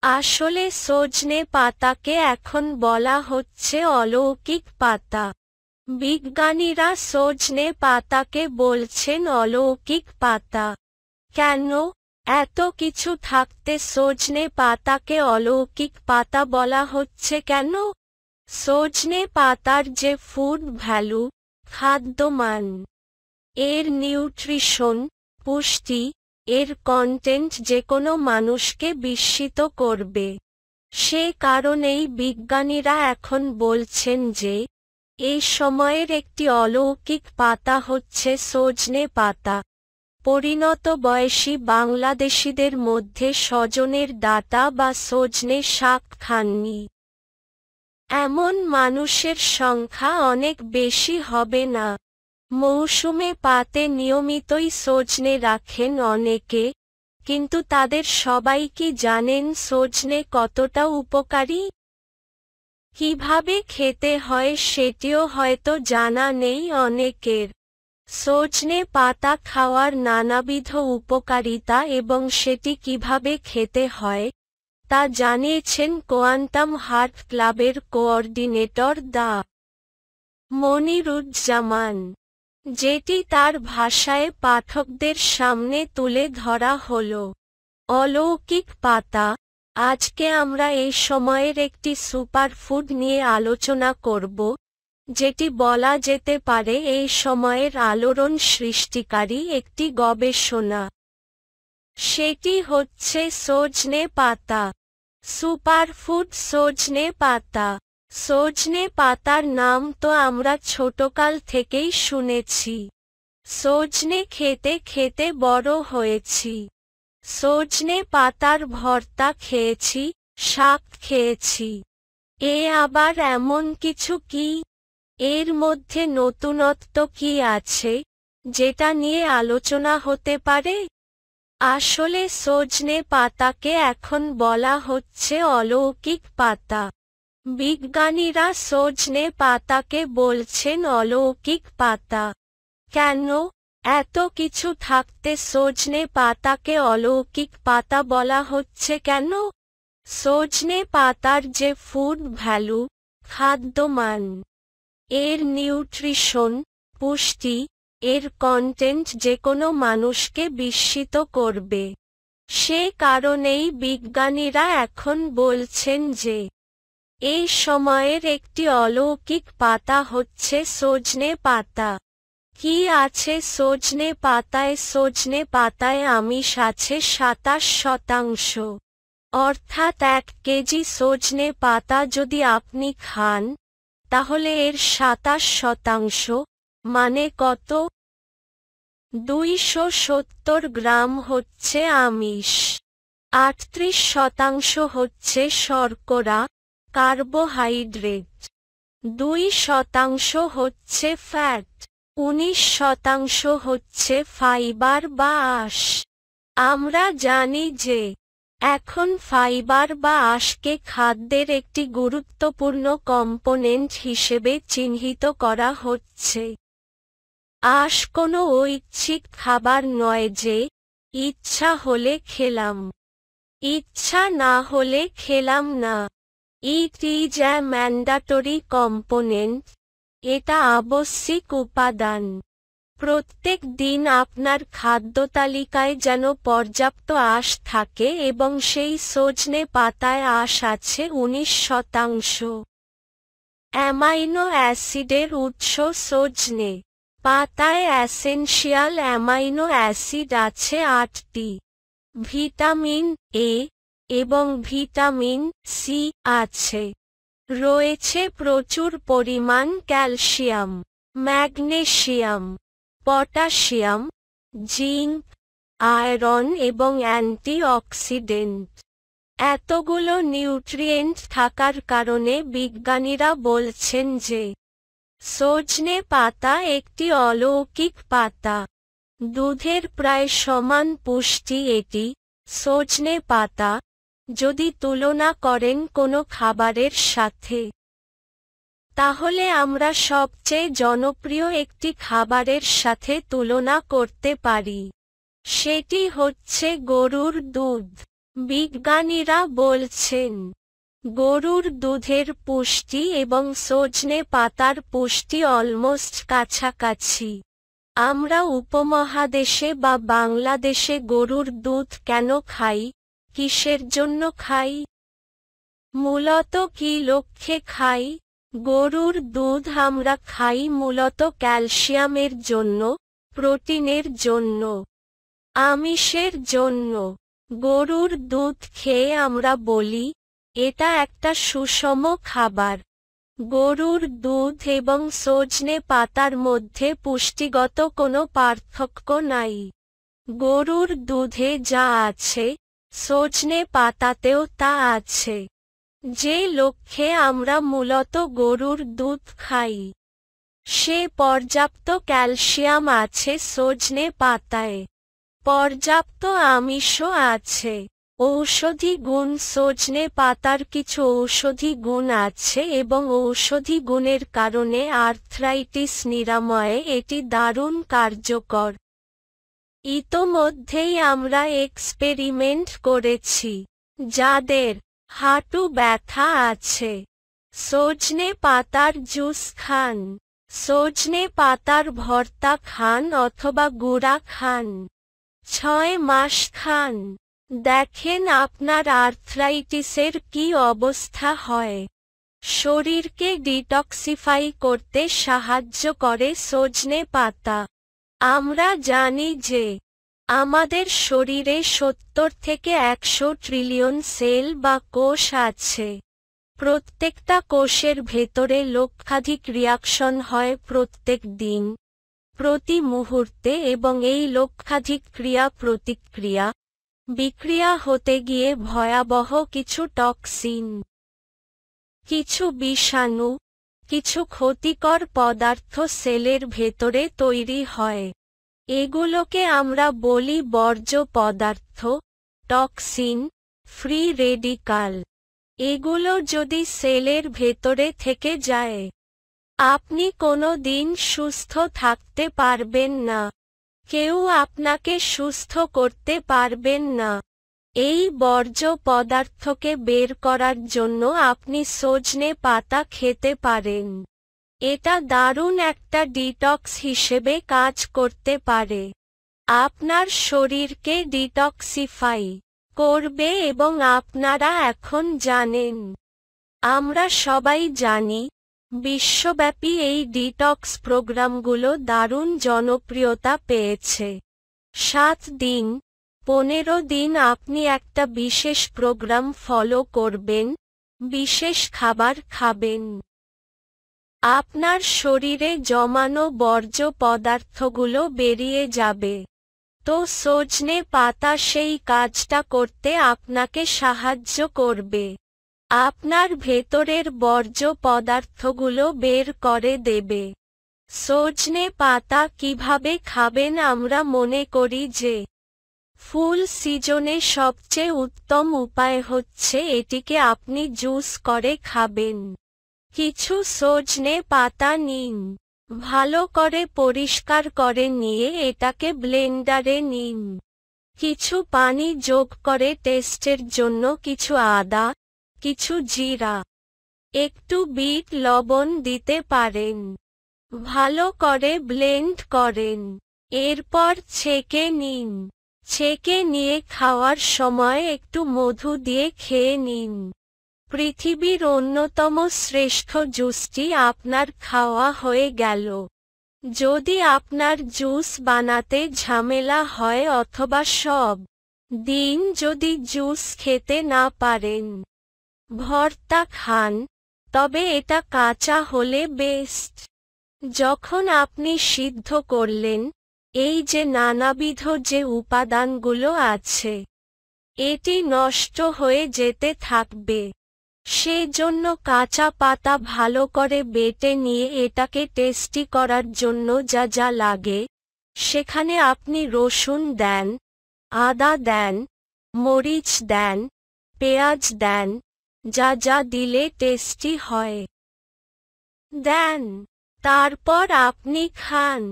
আসলে সজনে পাতাকে এখন বলা হচ্ছে অলৌকিক পাতা। বিজ্ঞানীরা সজনে পাতাকে বলছেন অলৌকিক পাতা। কেন? এত কিছু থাকতে সজনে পাতাকে অলৌকিক পাতা বলা হচ্ছে কেন? সজনে পাতার যে ফুড ভ্যালু, খাদ্যমান, এর নিউট্রিশন, পুষ্টি, এর কন্টেন্ট যেকোনো মানুষকে বিস্মিত করবে। সে কারণেই বিজ্ঞানীরা এখন বলছেন যে এই সময়ের একটি অলৌকিক পাতা হচ্ছে সজনে পাতা। পরিণত বয়সী বাংলাদেশিদের মধ্যে সজনের ডাঁটা বা সজনে শাক খাননি এমন মানুষের সংখ্যা অনেক বেশি হবে না। মৌসুমে পাতে নিয়মিতই সজনে রাখেন অনেকে, কিন্তু তাদের সবাই কি জানেন সজনে কতটা উপকারী? কিভাবে খেতে হয় সেটিও হয়তো জানা নেই অনেকের। সজনে পাতা খাওয়ার নানাবিধ উপকারিতা এবং সেটি কিভাবে খেতে হয় তা জানিয়েছেন কোয়ান্টাম হার্ট ক্লাবের কোঅর্ডিনেটর ডা. মনিরুজ্জামান, যেটি তার ভাষায় পাঠকদের সামনে তুলে ধরা হলো। অলৌকিক পাতা। আজকে আমরা এই সময়ের একটি সুপারফুড নিয়ে আলোচনা করব, যেটি বলা যেতে পারে এই সময়ের আলোড়ন সৃষ্টিকারী একটি গবেষণা। সেটি হচ্ছে সজনে পাতা। সুপারফুড সজনে পাতা। সজনে পাতার নাম তো আমরা ছোটকাল থেকেই শুনেছি। সজনে খেতে খেতে বড় হয়েছি। সজনে পাতার ভর্তা খেয়েছি, শাক খেয়েছি। এ আবার এমন কিছু কি? এর মধ্যে নতুনত্ব কি আছে, যেটা নিয়ে আলোচনা হতে পারে? আসলে সজনে পাতাকে এখন বলা হচ্ছে অলৌকিক পাতা। বিজ্ঞানীরা সজনে পাতাকে বলছেন অলৌকিক পাতা। কেন? এত কিছু থাকতে সজনে পাতাকে অলৌকিক পাতা বলা হচ্ছে কেন? সজনে পাতার যে ফুড ভ্যালু, খাদ্যমান, এর নিউট্রিশন, পুষ্টি, এর কন্টেন্ট যেকোনো মানুষকে বিস্মিত করবে। সে কারণেই বিজ্ঞানীরা এখন বলছেন যে এই সময়ের একটি অলৌকিক পাতা হচ্ছে সজনে পাতা। কি আছে সজনে পাতায়? সজনে পাতায় আমিষ আছে ২৭%। অর্থাৎ ১ কেজি সজনে পাতা যদি আপনি খান, তাহলে এর ২৭% মানে কত? ২৭০ গ্রাম হচ্ছে আমিষ। ৩৮% হচ্ছে শর্করা, কার্বোহাইড্রেট। ২% হচ্ছে ফ্যাট। ১৯% হচ্ছে ফাইবার বা আঁশ। আমরা জানি যে এখন ফাইবার বা আঁশকে খাদ্যের একটি গুরুত্বপূর্ণ কম্পোনেন্ট হিসেবে চিহ্নিত করা হচ্ছে। আঁশ কোনো ঐচ্ছিক খাবার নয় যে ইচ্ছা হলে খেলাম, ইচ্ছা না হলে খেলাম না। It is a mandatory component. এটা আবশ্যিক উপাদান। প্রত্যেক দিন আপনার খাদ্যতালিকায় যেন পর্যাপ্ত আঁশ থাকে এবং সেই সজনে পাতায় আঁশ আছে ১৯%। অ্যামাইনো অ্যাসিডের উৎস সজনে পাতায় এসেনশিয়াল অ্যামাইনো অ্যাসিড আছে ৮টি। ভিটামিন এ এবং ভিটামিন সি আছে। রয়েছে প্রচুর পরিমাণ calcium, magnesium, potassium, zinc, iron এবং অ্যান্টিঅক্সিডেন্ট। এতগুলো নিউট্রিয়েন্ট থাকার কারণে বিজ্ঞানীরা বলছেন যে সজনে পাতা একটি অলৌকিক পাতা। দুধের প্রায় সমান পুষ্টি এটি, সজনে পাতা, যদি তুলনা করেন কোনো খাবারের সাথে। তাহলে আমরা সবচেয়ে জনপ্রিয় একটি খাবারের সাথে তুলনা করতে পারি। সেটি হচ্ছে গরুর দুধ। বিজ্ঞানীরা বলছেন গরুর দুধের পুষ্টি এবং সজনে পাতার পুষ্টি অলমোস্ট কাছাকাছি। আমরা উপমহাদেশে বা বাংলাদেশে গরুর দুধ কেন খাই, কিসের জন্য খাই, মূলত কী লক্ষ্যে খাই? গরুর দুধ আমরা খাই মূলত ক্যালসিয়ামের জন্য, প্রোটিনের জন্য, আমিষের জন্য। গরুর দুধ খেয়ে আমরা বলি এটা একটা সুষম খাবার। গরুর দুধ এবং সজনে পাতার মধ্যে পুষ্টিগত কোনো পার্থক্য নাই। গরুর দুধে যা আছে সজনে পাতাতেও তা আছে। যে লক্ষ্যে আমরা মূলত গরুর দুধ খাই, সে পর্যাপ্ত ক্যালসিয়াম আছে সজনে পাতায়, পর্যাপ্ত আমিষও আছে, ঔষধি গুণ সজনে পাতার কিছু ঔষধি গুণ আছে এবং ঔষধি গুণের কারণে আর্থ্রাইটিস নিরাময়ে এটি দারুণ কার্যকর। ইতোমধ্যেই আমরা এক্সপেরিমেন্ট করেছি। যাদের হাঁটু ব্যথা আছে, সজনে পাতার জুস খান, সজনে পাতার ভর্তা খান অথবা গুঁড়া খান, 6 মাস খান, দেখেন আপনার আর্থ্রাইটিসের কী অবস্থা হয়। শরীরকে ডিটক্সিফাই করতে সাহায্য করে সজনে পাতা। আমরা জানি যে আমাদের শরীরে 70 থেকে 100 ট্রিলিয়ন সেল বা কোষ আছে। প্রত্যেকটা কোষের ভেতরে লক্ষাধিক রিয়াকশন হয় প্রত্যেক দিন, প্রতি মুহূর্তে, এবং এই লক্ষাধিক ক্রিয়া প্রতিক্রিয়া বিক্রিয়া হতে গিয়ে ভয়াবহ কিছু টক্সিন, কিছু বিষাণু, কিছু ক্ষতিকর পদার্থ সেলের ভেতরে তৈরি হয়। এগুলোকে আমরা বলি বর্জ্য পদার্থ, টক্সিন, ফ্রি রেডিকাল। এগুলো যদি সেলের ভেতরে থেকে যায়, আপনি কোনো দিন সুস্থ থাকতে পারবেন না। কেউ আপনাকে সুস্থ করতে পারবেন না। এই বর্জ্য পদার্থকে বের করার জন্য আপনি সজনে পাতা খেতে পারেন। এটা দারুণ একটা ডিটক্স হিসেবে কাজ করতে পারে। আপনার শরীরকে ডিটক্সিফাই করবে এবং আপনারা এখন জানেন, আমরা সবাই জানি, বিশ্বব্যাপী এই ডিটক্স প্রোগ্রামগুলো দারুণ জনপ্রিয়তা পেয়েছে। 7 দিন, 15 দিন আপনি একটা বিশেষ প্রোগ্রাম ফলো করবেন, বিশেষ খাবার খাবেন। আপনার শরীরে জমানো বর্জ্য পদার্থগুলো বেরিয়ে যাবে। তো সজনে পাতা সেই কাজটা করতে আপনাকে সাহায্য করবে। আপনার ভেতরের বর্জ্য পদার্থগুলো বের করে দেবে। সজনে পাতা কিভাবে খাবেন? আমরা মনে করি যে ফুল সিজনে সবচেয়ে উত্তম উপায় হচ্ছে এটিকে আপনি জুস করে খাবেন। কিছু সজনে পাতা নিন, ভালো করে পরিষ্কার করে নিয়ে এটাকে ব্লেন্ডারে নিন। কিছু পানি যোগ করে টেস্টের জন্য কিছু আদা, কিছু জিরা, একটু বিট লবণ দিতে পারেন। ভালো করে ব্লেন্ড করেন। এরপর ছেঁকে নিন। ছেঁকে নিয়ে খাওয়ার সময় একটু মধু দিয়ে খেয়ে নিন। পৃথিবীর অন্যতম শ্রেষ্ঠ জুসটি আপনার খাওয়া হয়ে গেল। যদি আপনার জুস বানাতে ঝামেলা হয় অথবা সব দিন যদি জুস খেতে না পারেন, ভর্তা খান, তবে এটা কাঁচা হলে বেস্ট। যখন আপনি সিদ্ধ করলেন, এই যে নানাবিধ যে উপাদানগুলো আছে, এটি নষ্ট হয়ে যেতে থাকবে। সেজন্য কাঁচা পাতা ভালো করে বেটে নিয়ে এটাকে টেস্টি করার জন্য যা যা লাগে, সেখানে আপনি রসুন দেন, আদা দেন, মরিচ দেন, পেঁয়াজ দেন, যা যা দিলে টেস্টি হয় দেন। তারপর আপনি খান।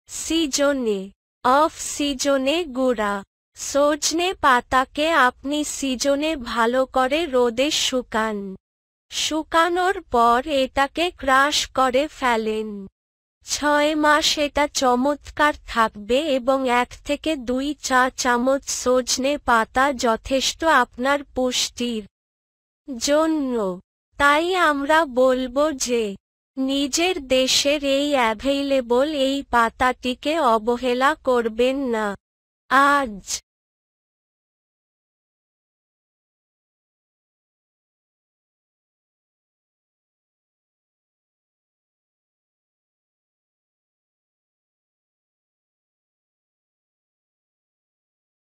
সিজনে, অফ সিজনে গুঁড়া সজনে পাতাকে আপনি সিজনে ভালো করে রোদে শুকান। শুকানোর পর এটাকে ক্রাশ করে ফেলেন। 6 মাস এটা চমৎকার থাকবে এবং 1 থেকে 2 চা চামচ সজনে পাতা যথেষ্ট আপনার পুষ্টির জন্য। তাই আমরা বলবো যে নিজের দেশের এই অ্যাভেইলেবল এই পাতাটিকে অবহেলা করবেন না। আজ